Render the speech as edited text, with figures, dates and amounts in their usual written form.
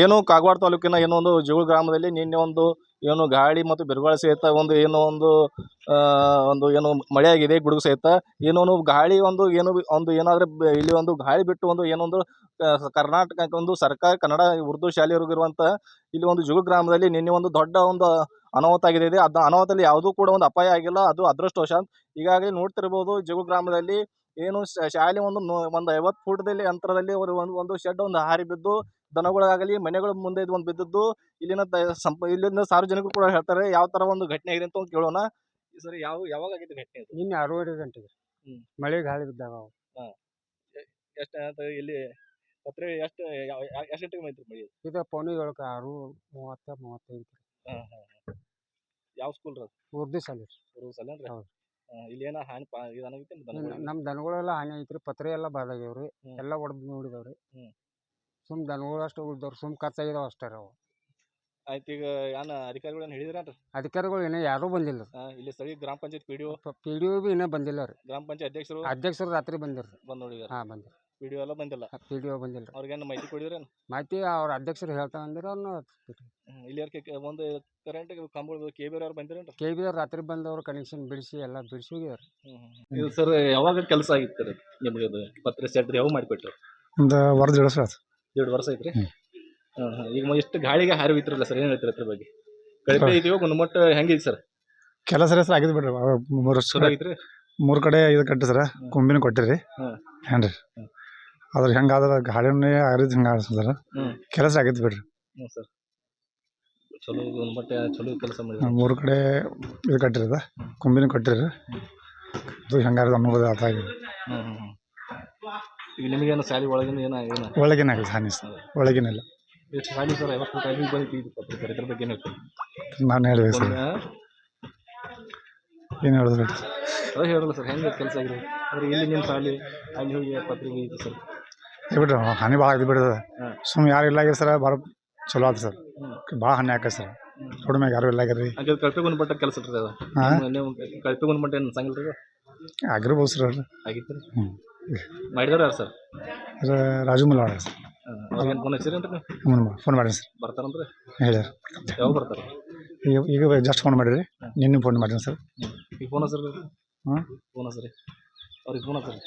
ಏನು ಕಾಗವಾಡ ತಾಲೂಕಿನ ಏನೋ ಒಂದು ಜೋಳ ಗ್ರಾಮದಲ್ಲಿ ನಿನ್ನೆ ಒಂದು ಏನು ಗಾಳಿ ಮತ್ತು ಬಿರುಗಾಳಿ ಸಹಿತ ಒಂದು ಏನೋ ಒಂದು ಏನು ಮಳೆಯಾಗಿದೆ. ಗುಡುಗು ಸಹಿತ ಏನೋ ಒಂದು ಗಾಳಿ ಒಂದು ಏನಾದರೆ ಇಲ್ಲಿ ಒಂದು ಗಾಳಿ ಬಿಟ್ಟು ಒಂದು ಏನೊಂದು ಕರ್ನಾಟಕ ಒಂದು ಸರ್ಕಾರಿ ಕನ್ನಡ ಉರ್ದು ಶಾಲೆಯವರಿಗಿರುವಂಥ ಇಲ್ಲಿ ಒಂದು ಜೋಳ ಗ್ರಾಮದಲ್ಲಿ ನಿನ್ನೆ ಒಂದು ದೊಡ್ಡ ಒಂದು ಅನಾಹುತ ಆಗಿದೆ. ಅದು ಅನಾಹುತದಲ್ಲಿ ಯಾವುದೂ ಕೂಡ ಒಂದು ಅಪಾಯ ಆಗಿಲ್ಲ. ಅದು ಅದೃಷ್ಟವಶಾತ್. ಈಗಾಗಲೇ ನೋಡ್ತಿರ್ಬೋದು ಜೋಳ ಗ್ರಾಮದಲ್ಲಿ ಏನು ಶಾಲೆ ಒಂದು 50 ಫೂಟದಲ್ಲಿ ಅಂತರದಲ್ಲಿ ಅವರು ಒಂದು ಶೆಡ್ ಒಂದು ಹಾರಿ ಬಿದ್ದು ದನಗಳಾಗಲಿ ಮನೆಗಳ ಮುಂದೆ ಇದು ಒಂದು ಬಿದ್ದದ್ದು ಇಲ್ಲಿಂದ ಸಾರ್ವಜನಿಕರು ಕೂಡ ಹೇಳ್ತಾರೆ ಯಾವ ತರ ಒಂದು ಘಟನೆ ಆಗಿದೆ ಅಂತ ಕೇಳೋಣ. ಸರಿ, ಯಾವಾಗ ಆಗಿದೆ ಘಟನೆ? ನಿನ್ನೆ 6:30 ಗಂಟೆಗೆ ಮಳೆ ಗಾಳಿ ಬಿದ್ದಾಗ. ಎಷ್ಟು ಇಲ್ಲಿ ಪತ್ರೆ ಎಷ್ಟು ಗಂಟೆಗೆ ಬಂತು ಮಳೆ? ಇದು ಪೌನೆ 7ಕ್ಕೆ 6:30-35. ಯಾವ ಸ್ಕೂಲ್ ಉರ್ದು ಶಾಲೆ ರೀ? ಇಲ್ಲಿ ಏನ ಹಾನಿ ಇದಾಗೈತೆ? ನಮ್ಮ ದನಗಳೆಲ್ಲ ಹಾನಿ ಐತ್ರಿ. ಪತ್ರೆ ಎಲ್ಲ ಬಾದಾಗ್ಯಾವ್ರಿ, ಎಲ್ಲ ಒಡೆದು ನೋಡಿದವ್ರಿ. ಸುಮ್ ದನಗಳು ಅಷ್ಟು ಉಳ್ದವ್ರು, ಸುಮ್ ಖರ್ಚಾಗಿದಾವ ಅಷ್ಟೇ ಅವು. ಆಯ್ತು, ಈಗ ಏನ ಅಧಿಕಾರಿಗಳನ್ನ ಹೇಳಿದ್ರೇನ್ರಿ? ಅಧಿಕಾರಿಗಳು ಇನ್ನೂ ಯಾರೂ ಬಂದಿಲ್ಲ. ಇಲ್ಲಿ ಸ್ಥಳೀಯ ಗ್ರಾಮ panchayat P D O B ಇನ್ನೂ ಬಂದಿಲ್ಲ ರೀ. ಗ್ರಾಮ ಪಂಚಾಯತ್ ಅಧ್ಯಕ್ಷರು ರಾತ್ರಿ ಬಂದಿರ್ರಿ. ಬಂದ್ ನೋಡಿದಾರೆ? ಬಂದಿರಿ. ಪಿ ಡಿ ಒ ಎಲ್ಲ ಬಂದಿಲ್ಲ? ಪಿ ಡಿ ಒ ಬಂದಿಲ್ಲ. ಅವ್ರಿಗೇನು ಮಾಹಿತಿ ಕೊಡಿದ್ರೇನು? ಮಾಹಿತಿ ಅವ್ರ ಅಧ್ಯಕ್ಷರು ಹೇಳ್ತಾ ಅಂದಿರ ಅವ್ರನ್ನ. ಇಲ್ಲಿ ಒಂದು ಕರೆಂಟ್ ಕಂಬಗಳು ಕೆ ಬಿ ಅವ್ರು ಬಂದಿರೇನ್ರಿ? ಕೆ ಬಿ ಅವ್ರು ರಾತ್ರಿ ಬಂದವ್ರು ಕನೆಕ್ಷನ್ ಬಿಡಿಸಿ ಎಲ್ಲ ಬಿಡಿಸಿ ಹೋಗ್ಯಾರ. ಇದು ಸರ್ ಯಾವಾಗ ಕೆಲಸ ಆಗಿತ್ತು ನಿಮಗೆ? ಅದು ಪತ್ರ ಸೆಟ್ ಯಾವಾಗ ಮಾಡಿಕೊಟ್ರು? ಒಂದು ವರ್ಷ 1.5 ವರ್ಷ ಐತ್ರಿ. ಈಗ ಎಷ್ಟು ಗಾಳಿಗೆ ಹಾರಿ ಹೋಯ್ತಿರಲ್ಲ ಸರ್, ಏನು ಹೇಳ್ತೀರ ಅದ್ರ ಬಗ್ಗೆ? ಕಳಪೆ ಇದೆಯೋ ಗುಣಮಟ್ಟ ಹೆಂಗಿದೆ ಸರ್? ಕೆಲಸ ಸರ್ ಆಗಿದ್ ಬಿಡ್ರಿ. 3 ವರ್ಷ ಐತ್ರಿ. 3 ಕಡೆ ಇದು ಕಟ್ಟಿ ಸರ್, ಕೊಂಬಿನ ಕೊಟ್ಟಿರಿ. ಏನ್ರಿ ಅದ್ರ ಹೆಂಗಾದ್ರ ಗಾಳಿನೇ ಆಗಿದ್ ಹಿಂಗ ಸರ್. ಕೆಲಸ ಆಗಿದ್ ಬಿಡ್ರಿ. ಸರ್ ಚಲೋ ಗುಣಮಟ್ಟ ಚಲೋ ಕೆಲಸ ಮಾಡಿ 3 ಕಡೆ ಇದು ಕಟ್ಟಿರದ ಕೊಂಬಿನ ಕೊಟ್ಟಿರಿ. ಅದು ಹೆಂಗಾರ ಅನ್ನೋದು ಅರ್ಥ ಆಗಿದೆ. ಈಗ ನಿಮಗೇನು ಶಾಲೆ ಒಳಗಿನ ಒಳಗಿನ ಆಗಿಲ್ಲ ಹಾನಿ ಸರ್, ಒಳಗಿನಿಲ್ಲ. ಎಷ್ಟು ಶಾಲೆ ಸರ್? 50 ಫೂಟ್ ಆಗಿ ಬಂದಿದ್ದು ಪತ್ರಿಕೆ, ಇದ್ರ ಬಗ್ಗೆ ಏನು ಹೇಳ್ತೀನಿ? ನಾನು ಹೇಳ್ಬೇಕು ಸರ್, ಏನು ಹೇಳಿದ್ರು ಅದೇ ಹೇಳಲ್ಲ ಸರ್. ಹೆಂಗೆ ಕೆಲಸ ಆಗಿದೆ ಅಂದ್ರೆ ಇಲ್ಲಿ ನಿಮ್ಮ ಶಾಲೆ ಅಲ್ಲಿ ಹೋಗಿ ಪತ್ರಿಕೆ ಐತೆ ಸರ್? ಬಿಡ್ರಿ ಹಾನಿ ಭಾಳ ಆಗ್ದು ಬಿಡ್ತದೆ. ಸುಮ್ಮನೆ ಯಾರು ಇಲ್ಲ ಆಗ್ಯಾರ ಸರ್, ಭಾಳ ಚಲೋ ಆಯ್ತು ಸರ್. ಭಾಳ ಹಾನಿ ಆಕ ಸರ್. ರೋಡ್ ಮ್ಯಾಗ ಯಾರು ಇಲ್ಲ ಆಗ್ಯಾರ. ಹಾಗೆ ಕಳಪೆ ಗುಣಮಟ್ಟ ಕೆಲಸ ಇರ್ತದೆ ಅದು. ನೀವು ಕಳಪೆ ಗುಣಮಟ್ಟ ಏನು ಸಂಗಿಲ್ಲ ಆಗಿರ್ಬೋದು ಸರ್. ಆಗಿತ್ತು ರೀ. ಮಾಡಿದಾರ ಯಾರು ಸರ್? ರಾಜು ಮಲ್ವಾಡ ಸರ್. ಅವ್ರಿಗೇನು ಫೋನ್ ಹಚ್ಚಿರೇನ್ರಿ ನೀವು? ಫೋನ್ ಮಾಡಿ ಸರ್. ಬರ್ತಾರಂದ್ರೆ ಹೇಳ್ಯಾರ. ಯಾವಾಗ ಬರ್ತಾರೆ? ಈಗ ಜಸ್ಟ್ ಫೋನ್ ಮಾಡಿರಿ. ನಿನ್ನೆ ಫೋನ್ ಮಾಡಿರಿ ಸರ್. ಈಗ ಫೋನ್ ಸರ್? ಫೋನ್ ಸರಿ ಅವ್ರಿಗೆ ಫೋನ್ ಸರ್.